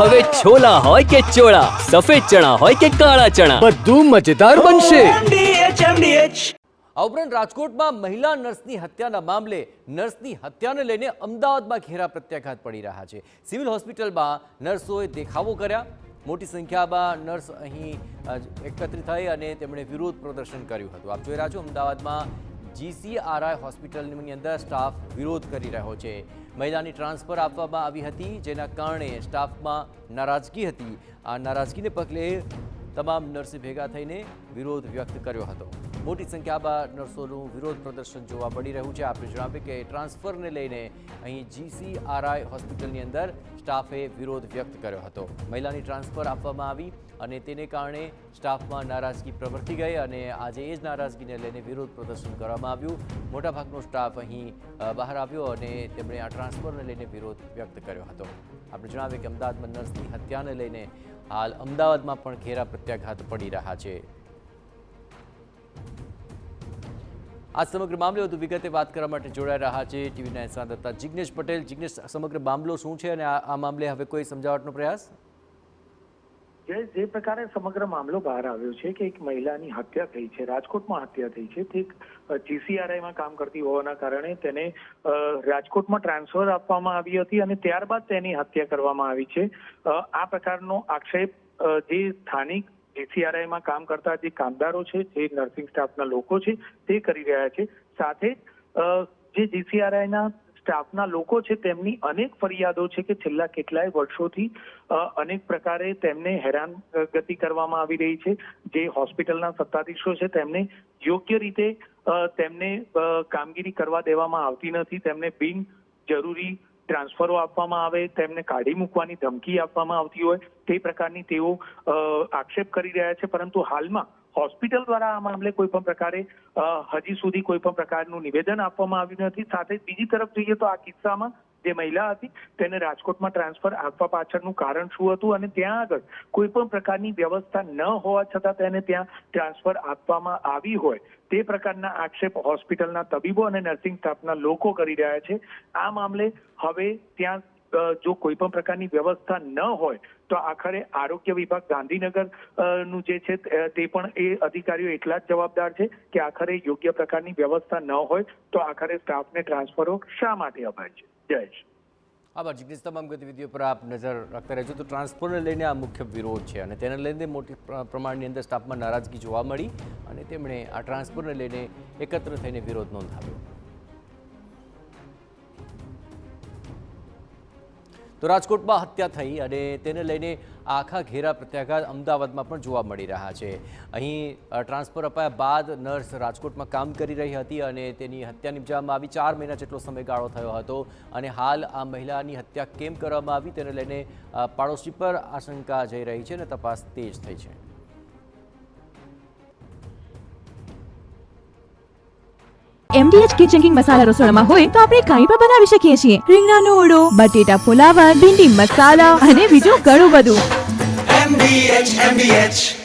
હવે છોલા હોય કે ચોળા, સફેદ ચણા હોય કે કાળા ચણા, બધું મજેદાર બનશે. આ ઉપરાંત રાજકોટમાં મહિલા નર્સની હત્યાના મામલે નર્સની હત્યાને લઈને અમદાવાદમાં ઘેરા પ્રત્યાઘાત પડી રહ્યા છે. સિવિલ હોસ્પિટલમાં નર્સોએ દેખાવો કર્યા. મોટી સંખ્યામાં નર્સ અહીં એકત્રિત થઈ અને તેમણે વિરોધ પ્રદર્શન કર્યું હતું. આપ જોઈ રહ્યા છો અમદાવાદમાં GCRI હોસ્પિટલની અંદર સ્ટાફ વિરોધ કરી રહ્યો છે. મહિલાની ટ્રાન્સફર આપવામાં આવી હતી, જેના કારણે સ્ટાફમાં નારાજગી હતી. આ નારાજગીને પગલે તમામ નર્સે ભેગા થઈને વિરોધ વ્યક્ત કર્યો હતો. મોટી સંખ્યામાં નર્સોનું વિરોધ પ્રદર્શન જોવા મળી રહ્યું છે. આપણે જણાવ્યું કે ટ્રાન્સફરને લઈને અહીં GCRI હોસ્પિટલની અંદર સ્ટાફે વિરોધ વ્યક્ત કર્યો હતો. મહિલાની ટ્રાન્સફર આપવામાં આવી અને તેને કારણે સ્ટાફમાં નારાજગી પ્રવર્તી ગઈ અને આજે એ જ નારાજગીને લઈને વિરોધ પ્રદર્શન કરવામાં આવ્યું. મોટાભાગનો સ્ટાફ અહીં બહાર આવ્યો અને તેમણે આ ટ્રાન્સફરને લઈને વિરોધ વ્યક્ત કર્યો હતો. આપણે જણાવીએ કે અમદાવાદમાં નર્સની હત્યાને લઈને હાલ અમદાવાદમાં પણ ઘેરા પ્રત્યાઘાત પડી રહ્યા છે. આ સમગ્ર મામલે વધુ વિગતે વાત કરવા માટે જોડાઈ રહ્યા છે ટીવી9 સંવાદદાતા જિગ્નેશ પટેલ. જિગ્નેશ, સમગ્ર મામલો શું છે અને આ મામલે હવે કોઈ સમજાવટનો પ્રયાસ? જે પ્રકારે સમગ્ર મામલો બહાર આવ્યો છે કે એક મહિલાની હત્યા થઈ છે, રાજકોટમાં હત્યા થઈ છે. તે GCRIમાં કામ કરતી હોવાના કારણે તેને રાજકોટમાં ટ્રાન્સફર આપવામાં આવી હતી અને ત્યારબાદ તેની હત્યા કરવામાં આવી છે. આ પ્રકારનો આક્ષેપ જે સ્થાનિક GCRIમાં કામ કરતા જે કામદારો છે, જે નર્સિંગ સ્ટાફના લોકો છે, તે કરી રહ્યા છે. સાથે જે GCRIના સ્ટાફના લોકો છે તેમની અનેક ફરિયાદો છે કે છેલ્લા કેટલાય વર્ષોથી અનેક પ્રકારે તેમને હેરાનગતિ કરવામાં આવી રહી છે. જે હોસ્પિટલના સત્તાધીશો છે તેમને યોગ્ય રીતે તેમને કામગીરી કરવા દેવામાં આવતી નથી. તેમને બિન જરૂરી ટ્રાન્સફરો આપવામાં આવે, તેમને કાઢી મૂકવાની ધમકી આપવામાં આવતી હોય તે પ્રકારની તેઓ આક્ષેપ કરી રહ્યા છે. પરંતુ હાલમાં હોસ્પિટલ દ્વારા આ મામલે કોઈ પણ પ્રકારે હજી સુધી કોઈ પણ પ્રકારનું નિવેદન આપવામાં આવ્યું નથી. સાથે બીજી તરફ જોઈએ તો આ કિસ્સામાં જે મહિલા હતી તેને રાજકોટમાં ટ્રાન્સફર આપવા પાછળનું કારણ શું હતું અને ત્યાં આગળ કોઈ પણ પ્રકારની વ્યવસ્થા ન હોવા છતાં તેને ત્યાં ટ્રાન્સફર આપવામાં આવી હોય તે પ્રકારના આક્ષેપ હોસ્પિટલના તબીબો અને નર્સિંગ સ્ટાફના લોકો કરી રહ્યા છે. આ મામલે હવે ત્યાં જો કોઈ પણ પ્રકારની વ્યવસ્થા ન હોય તો આખરે આરોગ્ય વિભાગ ગાંધીનગર નું જે છે તે પણ એ અધિકારીઓ એટલા જ જવાબદાર છે કે આખરે યોગ્ય પ્રકારની વ્યવસ્થા ન હોય તો આખરે સ્ટાફને ટ્રાન્સફરો શા માટે અપાય છે. જયેશ. આભાર જિગ્નેશ. તમામ ગતિવિધિઓ પર આપ નજર રાખતા રહેજો. તો ટ્રાન્સફરને લઈને આ મુખ્ય વિરોધ છે અને તેને લઈને મોટી પ્રમાણની અંદર સ્ટાફમાં નારાજગી જોવા મળી અને તેમણે આ ટ્રાન્સફરને લઈને એકત્ર થઈને વિરોધ નોંધાવ્યો. તો રાજકોટમાં હત્યા થઈ અને તેને લઈને આખા ઘેરા પ્રત્યાઘાત અમદાવાદમાં પણ જોવા મળી રહ્યા છે. અહીં ટ્રાન્સફર અપાયા બાદ નર્સ રાજકોટમાં કામ કરી રહી હતી અને તેની હત્યા નિપજાવવામાં આવી. 4 મહિના જેટલો સમયગાળો થયો હતો અને હાલ આ મહિલાની હત્યા કેમ કરવામાં આવી તેને લઈને પાડોશી પર આશંકા જઈ રહી છે અને તપાસ તેજ થઈ છે. MDH કિચન કિંગ મસાલા રસોડામાં હોય તો આપણે કાંઈ પણ બનાવી શકીએ છીએ. રીંગણાનો ઓળો, બટેટા ફુલાવર, ભીંડી મસાલા અને બીજું ઘણું બધું. MDH